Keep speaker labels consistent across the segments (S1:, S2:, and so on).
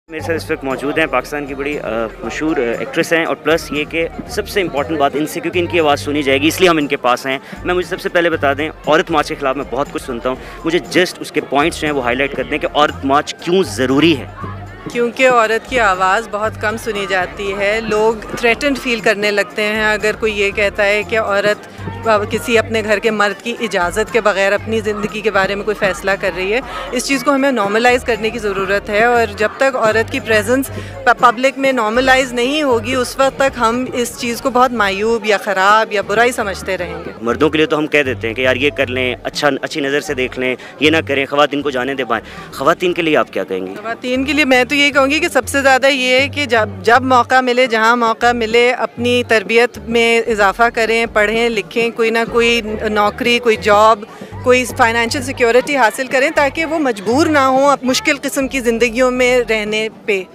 S1: मेरे साथ इस वक्त मौजूद हैं पाकिस्तान की बड़ी मशहूर एक्ट्रेस हैं और प्लस ये कि सबसे इंपॉर्टेंट बात इनसे, क्योंकि इनकी आवाज़ सुनी जाएगी इसलिए हम इनके पास हैं। मुझे सबसे पहले बता दें, औरत मार्च के ख़िलाफ़ मैं बहुत कुछ सुनता हूँ, मुझे जस्ट उसके पॉइंट्स जो हैं वो हाईलाइट कर दें कि औरत मार्च क्यों ज़रूरी है।
S2: क्योंकि औरत की आवाज़ बहुत कम सुनी जाती है। लोग थ्रेटन्ड फील करने लगते हैं अगर कोई ये कहता है कि औरत किसी अपने घर के मर्द की इजाज़त के बगैर अपनी ज़िंदगी के बारे में कोई फ़ैसला कर रही है। इस चीज़ को हमें नॉर्मलाइज़ करने की ज़रूरत है और जब तक औरत की प्रेजेंस पब्लिक में नॉर्मलाइज़ नहीं होगी उस वक्त तक हम इस चीज़ को बहुत मायूब या ख़राब या बुरा ही समझते रहेंगे।
S1: मर्दों के लिए तो हम कह देते हैं कि यार ये कर लें, अच्छी नज़र से देख लें, ये ना करें, ख़वातीन को जाने दे पाएँ। ख़वातीन के लिए आप क्या कहेंगे?
S2: ख़वातीन के लिए मैं तो ये कहूँगी कि सबसे ज़्यादा ये है कि जब मौका मिले, जहाँ मौका मिले, अपनी तरबियत में इजाफ़ा करें, पढ़ें लिखें, कोई ना कोई नौकरी, कोई जॉब, कोई फाइनेंशियल सिक्योरिटी हासिल करें ताकि वो मजबूर ना हो मुश्किल किस्म की ज़िंदगियों में रहने पे।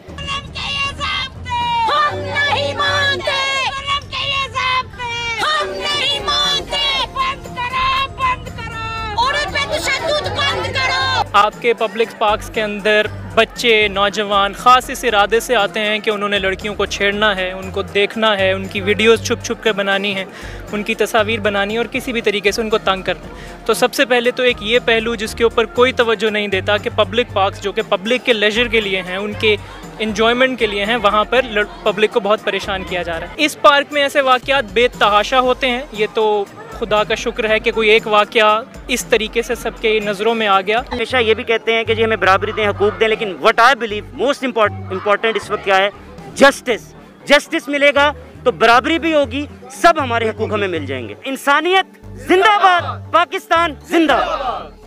S3: आपके पब्लिक पार्क्स के अंदर बच्चे, नौजवान ख़ास इस इरादे से आते हैं कि उन्होंने लड़कियों को छेड़ना है, उनको देखना है, उनकी वीडियोस छुप छुप कर बनानी है, उनकी तस्वीर बनानी है और किसी भी तरीके से उनको तंग करना है। तो सबसे पहले तो एक ये पहलू जिसके ऊपर कोई तवज्जो नहीं देता कि पब्लिक पार्क्स जो कि पब्लिक के लेजर के लिए हैं, उनके इन्जॉयमेंट के लिए हैं, वहाँ पर पब्लिक को बहुत परेशान किया जा रहा है। इस पार्क में ऐसे वाक़यात बेतहाशा होते हैं। ये तो खुदा का शुक्र है कि कोई एक वाक़या इस तरीके से सबके नज़रों में आ गया।
S1: हमेशा ये भी कहते हैं कि जी हमें बराबरी दें, हकूक़ दें, लेकिन what I believe most important इस वक्त क्या है? जस्टिस मिलेगा तो बराबरी भी होगी, सब हमारे हकूक़ हमें मिल जाएंगे। इंसानियत जिंदाबाद, पाकिस्तान जिंदाबाद।